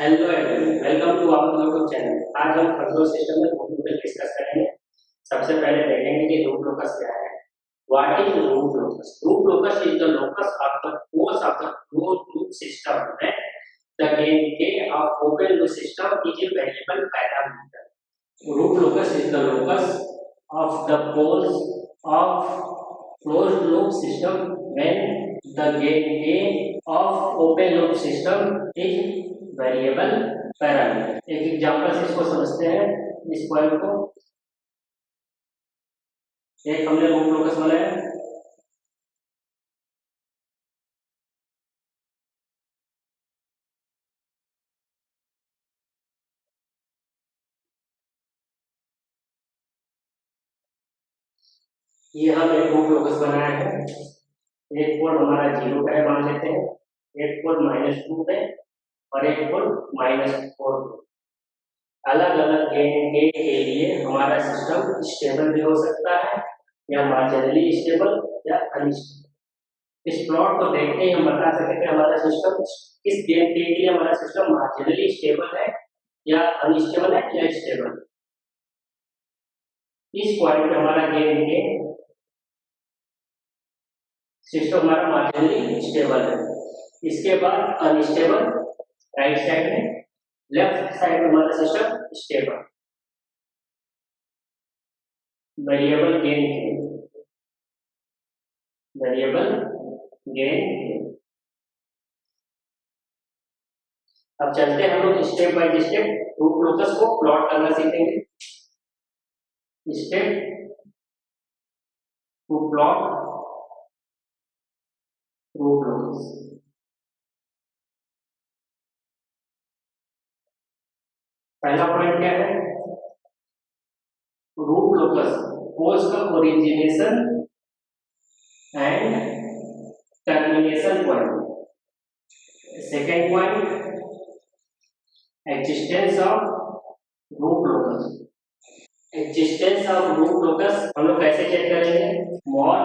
Hello everyone, welcome to our YouTube channel. आज हम control system में रूट लोकस डिस्कस करेंगे। सबसे पहले देखेंगे कि रूट लोकस क्या है। What is root locus? Root locus is the locus of the course of the closed loop system when the gain k of open loop system is a variable parameter. Root locus is the locus of the course of closed loop system when the gain k of open loop system is variable parameter. एक example से इसको समझते हैं, इस point को। एक हमने root locus बनाया, ये हम एक रूट लोकस बनाया है। एक कोड हमारा 0 पे है मान लेते हैं, एक कोड -2 पे और एक कोड -4 पे। अलग अलग गेन के लिए हमारा सिस्टम स्टेबल भी हो सकता है या मार्जिनली स्टेबल या अनस्टेबल। इस प्लॉट को देखते ही हम बता सकते हैं कि हमारा सिस्टम किस गेन के लिए हमारा सिस्टम मार्जिनली स्टेबल है या अनस्टेबल है या स्टेबल। इस पॉइंट पे हमारा गेन के सिस्टम हमारा मार्जिनली स्टेबल है। इसके बाद अनस्टेबल राइट साइड में, लेफ्ट साइड में हमारा सिस्टम स्टेबल। वेरिएबल गेन के, वेरिएबल गेन के। अब चलते हैं हम लोग step by step root locus को प्लॉट करना सीखेंगे। Step to plot root locus. पहला पॉइंट क्या है? रूट लोकस कोर्स का origination and termination point. Second point, existence of root locus. Existence of root locus हम लोग कैसे चेक करेंगे? Mod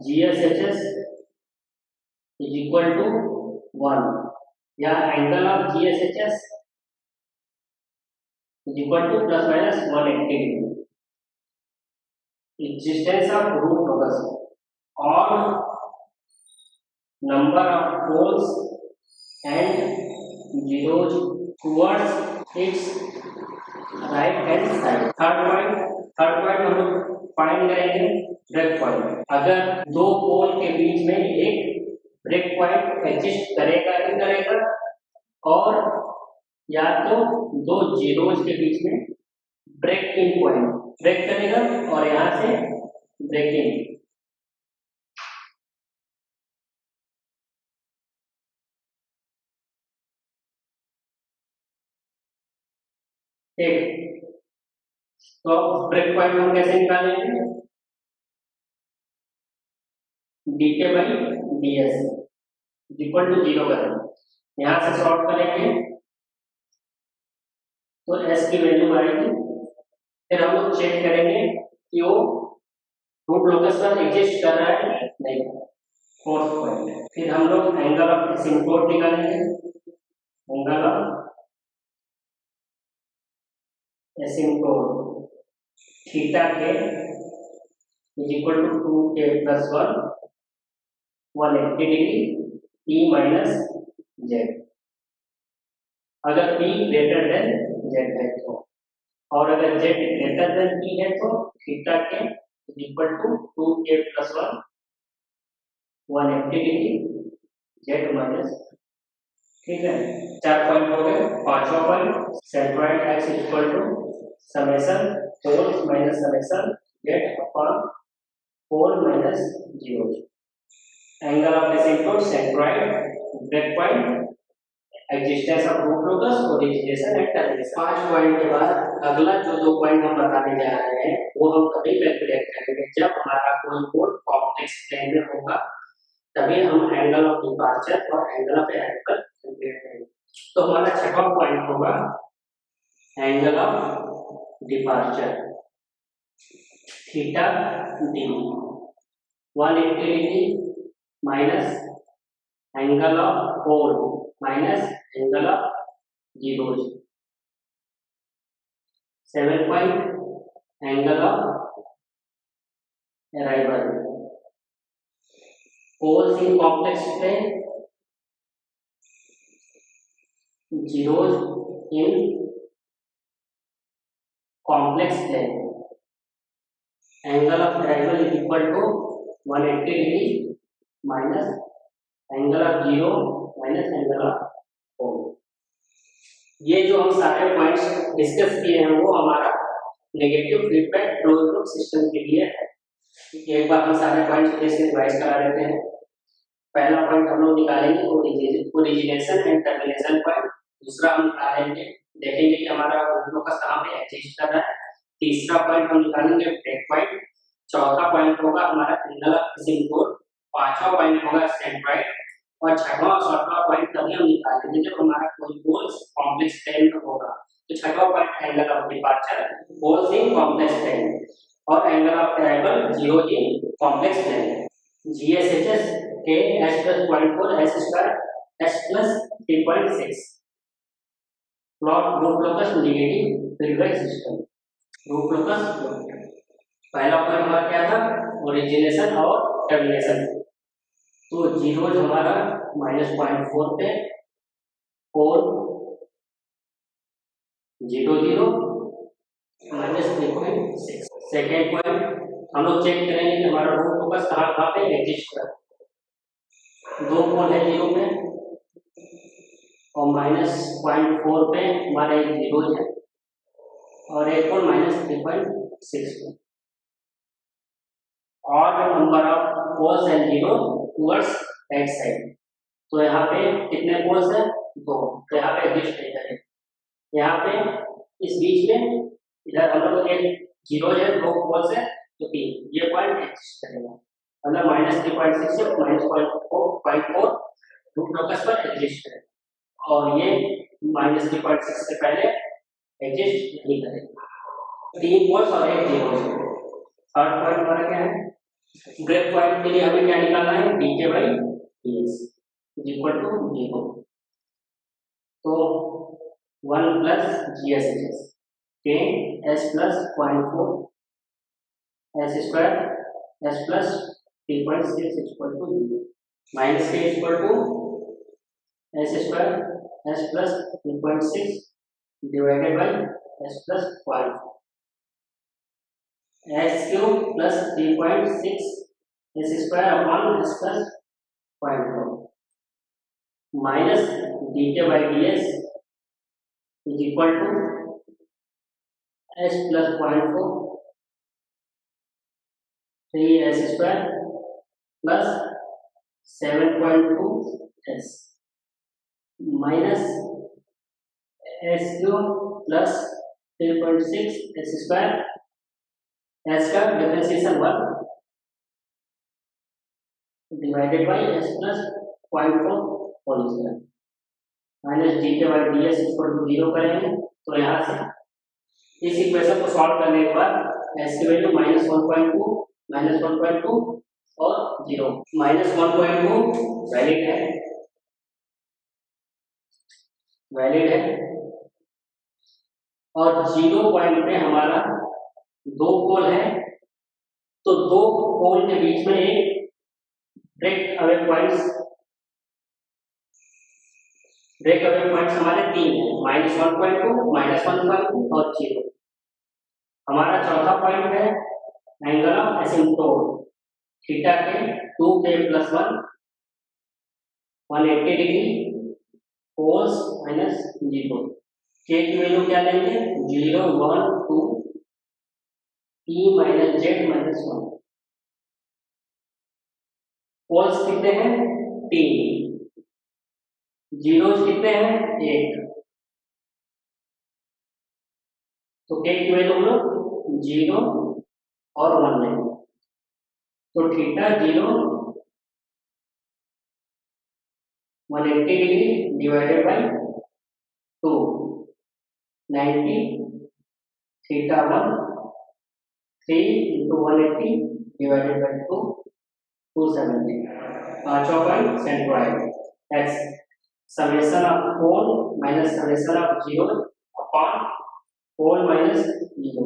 GSHS is equal to 1 या angle of GSHS is equal to plus minus 180 degree. Existence of root locus or number of poles and zeros towards its right hand side. Third point हम लोग find करेंगे break point. अगर दो पोल के बीच में एक break point exist करेगा ही करेगा, और या तो दो जीरोज के बीच में ब्रेक इन पॉइंट ब्रेक करेगा और यहां से ब्रेकिंग। ठीक, तो ब्रेक पॉइंट हम कैसे निकालेंगे? Dk by ds equal to 0 करेंगे। यहां से सॉल्व करेंगे तो एस की वैल्यू आएगी। फिर हम लोग चेक करेंगे कि वो रूट लोकस पर एग्जिस्ट कर रहा है नहीं। फोर्थ पॉइंट, फिर हम लोग एंगल ऑफ एसिम्प्टोट निकालेंगे। Angle of asymptote theta k is equal to 2k plus 180 degree E minus z. अगर P ग्रेटर देन जेड है तो, और अगर जेड ग्रेटर देन P है तो theta k is equal to 2k plus 180 degree z minus. ठीक है, 4 point हो गए। पांचवा point, centroid x is equal to summation 4 minus summation z upon 4 minus 0। Angle of asymptote, centroid, break point, existence of root locus, origination and termination. 5 point के बाद अगला जो 2 point हम बताने जा रहे हैं वो हम तभी कैलकुलेट करेंगे जब हमारा कोई कोड कॉम्प्लेक्स प्लेन में होगा, तभी हम एंगल ऑफ डिपार्चर और एंगल ऑफ अराइवल कैलकुलेट करेंगे। तो हमारा छठा पॉइंट होगा angle of departure theta D 180 degree minus angle of pole minus angle of zeros, 7 point angle of arrival, poles in complex plane, zeros in complex plane, angle of arrival is equal to 180 degree minus angle of zero minus angle of pole. ये जो हम सारे points discuss किए हैं वो हमारा negative feedback close loop system के लिए है। एक बार हम सारे पॉइंट्स फिर से रिवाइज करा देते हैं। पहला पॉइंट हम लोग निकालेंगे ओरिजिनेशन एंड टर्मिनेशन पॉइंट। दूसरा हम निकालेंगे, देखेंगे कि हमारा लोकस कहाँ पे एग्जिस्ट कर रहा है। तीसरा पॉइंट हम निकालेंगे ब्रेक पॉइंट। चौथा पॉइंट होगा हमारा एंगल ऑफ सिंगल। पांचवा पॉइंट होगा सेंट्रॉइड। और छठवां और सातवां पॉइंट तभी हम निकालेंगे जब हमारा कोई पोल्स कॉम्प्लेक्स प्लेन में होगा। तो छठवां point angle of departure poles in complex plane और angle of arrival zero in complex plane. GSHS K S plus 0.4 S square S plus 3.6 plot root locus negative feedback system. Root locus पहला point हमारा क्या था, origination और termination. तो zero हमारा -0.4 पे, 4 0 0 -3.6। Second point हम लोग चेक करेंगे कि हमारा रूट लोकस कहाँ पे एग्जिस्ट कर रहा है। दो पोल है जीरो पे और -0.4 पे हमारे जीरो है और एक पोल -3.6 पे। और number of poles and zero towards right side. तो यहाँ पे कितने पोल्स है, दो। तो यहाँ पे एग्जिस्ट नहीं करेंगे। यहाँ पे इस बीच में इधर हम लोग एक जीरो है, दो पोल्स है तो तीन, ये पॉइंट एग्जिस्ट करेगा। मतलब -3.6 से -0.4 रूट लोकस पर एग्जिस्ट करेगा और ये -3.6 से पहले एग्जिस्ट नहीं करेगा। तीन पोल्स और एक जीरो। थर्ड पॉइंट हमारा क्या है, ब्रेक पॉइंट के लिए हमें क्या निकालना है, dk by dx equal to 0। तो 1 plus GSHS K S plus 0.4 S square S plus 3.6 equal to 0 minus K equal to S square S plus 3.6 divided by S plus 0.4 S cube plus 3.6 S square upon S plus 0.4 minus dk by ds is equal to S plus 0.4 3S square plus 7.2 S minus S cube plus 3.6 S square, S का differentiation 1 divided by S plus 0.4 whole square minus dk by ds equal to 0 करेंगे। तो यहाँ से इस equation को solve करने के बाद S की वैल्यू -1.2 और 0। -1.2 वैलिड है और 0 पॉइंट पे हमारा दो पोल है। तो दो पोल के बीच में एक ब्रेक अवे पॉइंट्स हमारे तीन है, -1.2 -1.2 और 0। हमारा चौथा पॉइंट है एंगल ऑफ एसिम्प्टोट थीटा के 2k + 1 180 डिग्री कोस -0। k की वैल्यू क्या लेंगे, 0 1 2 e - z - 1। कोस कितने हैं, 3। जीरोज कितने हैं, 1। तो k की वैल्यू हम लोग 0 और 1 लेंगे। तो theta 0 180 degree divided by 2 90 theta 1 3 × 180 divided by 2 270। पांचवा point centroid x summation of pole minus summation of zero upon pole minus zero.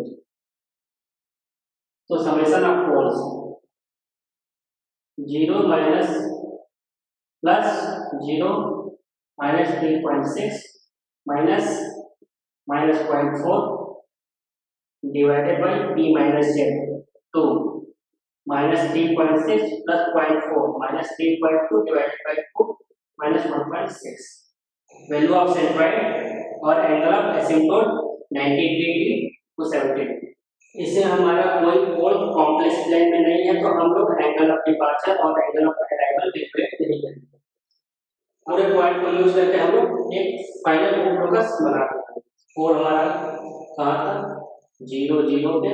तो summation of poles zero minus plus zero minus 3.6 minus minus 0.4 divided by p minus Z 2 minus 3.6 plus 0.4 minus 3.2 divided by 2 minus 1.6। Value of centroid और angle of asymptote 90 degree to 70 degree. इसे हमारा कोई पोल complex plane में नहीं है तो हम लोग एंगल ऑफ डिपार्चर और एंगल ऑफ अराइवल कैलकुलेट नहीं करेंगे। पूरे पॉइंट को यूज करके हम लोग एक फाइनल फोकस बना देते हैं। और हमारा कहाँ था 0 0 पे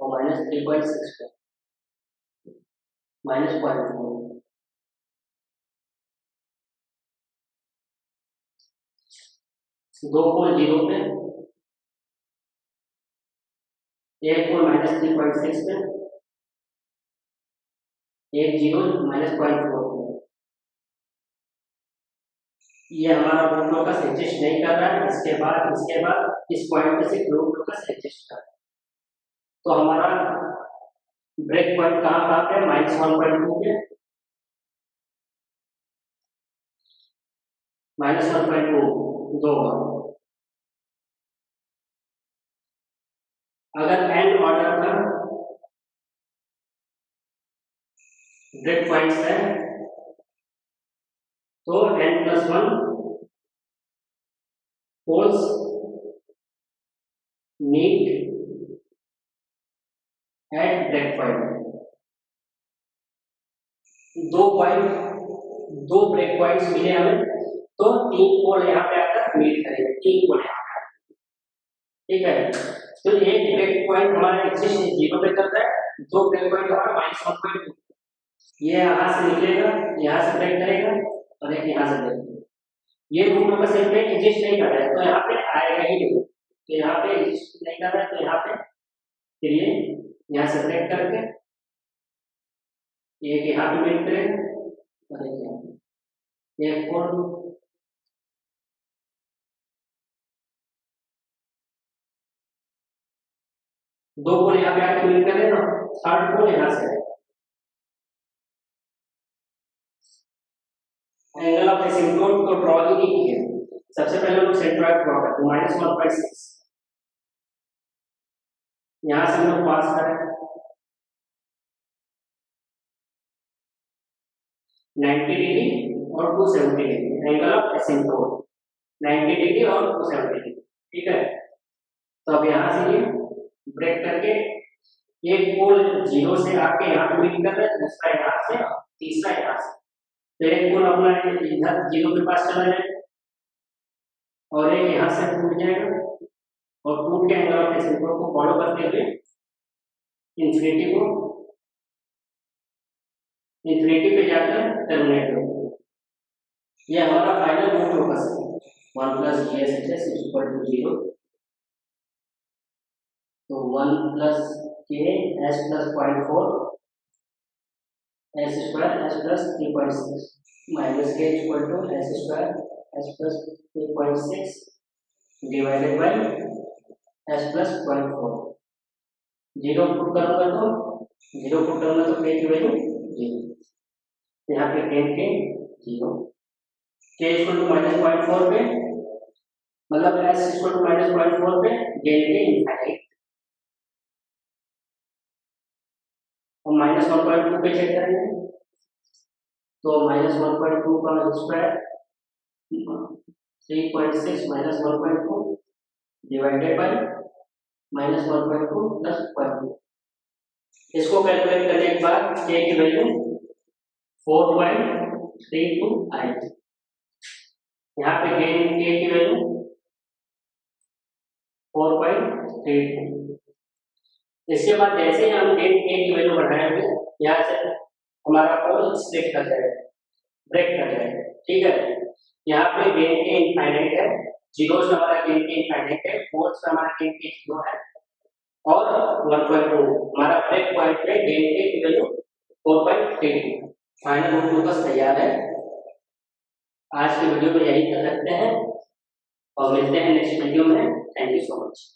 और माइनस 3.6 पे माइनस 0.4 दो पोल 0 पे एक पोल माइनस 3.6 पे एक 0 माइनस 0.4 पे। ये हमारा रूट लोकस एग्जिस्ट नहीं कर रहा है। इसके बाद इस पॉइंट पे सिर्फ रूट लोकस एग्जिस्ट कर रहा है। तो हमारा ब्रेक पॉइंट कहाँ प्राप्त है माइनस 1.2 पे माइनस 1.2 दो। अगर एन ऑर्डर का ब्रेक पॉइंट्स है तो n+1 poles meet at break point. दो ब्रेक पॉइंट्स मिले हमें तो 3 पोल यहाँ पे आकर मीट करेंगे। 3 पोल यहाँ पे, ठीक है। तो एक ब्रेक पॉइंट हमारा एग्जिस्ट 0 पे करता है, दो ब्रेक पॉइंट हमारा -1.2 ये यहाँ से निकलेगा, यहाँ से ब्रेक करेगा और एक यहाँ से ब्रेक करेगा। ये रूट लोकस एग्जिस्ट नहीं कर रहा है तो यहाँ पे आएगा ही नहीं। तो यहाँ पे एग्जिस्ट नहीं कर रहा है तो यहाँ पे फिर ये यहाँ से ब्रेक करके एक यहाँ पे ब्रेक करेगा और एक यहाँ पे एक पोल दो पोल यहाँ पे आके मिल कर ना, थर्ड पोल यहाँ से एंगल ऑफ एसिम्प्टोट को ड्रॉ ही नहीं किया। सबसे पहले हम सेंट्रॉइड ड्रॉ करते हैं -1.6। यहां से हम लोग पास करें 90 डिग्री और 270 degree angle of asymptote 90 degree और 270 डिग्री, ठीक है। तो अब यहां से ये ब्रेक करके एक पोल 0 से आके यहाँ पे मीट कर रहा है, दूसरा यहाँ से, तीसरा यहाँ से। तो एक पोल अपना इधर 0 के पास चला जाएगा और एक यहाँ से टूट जाएगा और टूट के एंगल ऑफ एसिम्प्टोट को फॉलो करते हुए इंफिनिटी पे जाकर टर्मिनेट होगा। ये हमारा फाइनल रूट लोकस है 1 + GSHS = 0। तो 1 + k s + 0.4 s square s + 3.6 minus k = s square s + 3.6 divided by s + 0.4। 0 put करूंगा तो k की वैल्यू 0। यहाँ पे गेन के 0 k = -0.4 पे मतलब s = -0.4 पे गेन के इनफाइनाइट और -1.2 पे चेक करेंगे तो -1.2 का स्क्वायर 3.6 - 1.2 डिवाइडेड बाय -1.2 + 0.2। इसको कैलकुलेट करने के बाद k की वैल्यू 4.32 आएगी। यहाँ पे गेन k की वैल्यू 4.32। इसके बाद जैसे ही हम गेन k की वैल्यू बढ़ाएंगे यहाँ से हमारा पोल स्प्लिट कर जाएगा, ब्रेक कर जाएगा, ठीक है। यहाँ पे गेन के इनफाइनाइट है, जीरो से हमारा गेन के इनफाइनाइट है, 4 से हमारा गेन के 0 है और 1.2 हमारा ब्रेक पॉइंट पे गेन के की वैल्यू 4.32। फाइनल रूट लोकस तैयार है। आज के वीडियो को यही कर सकते हैं और मिलते हैं नेक्स्ट वीडियो में। Thank you so much.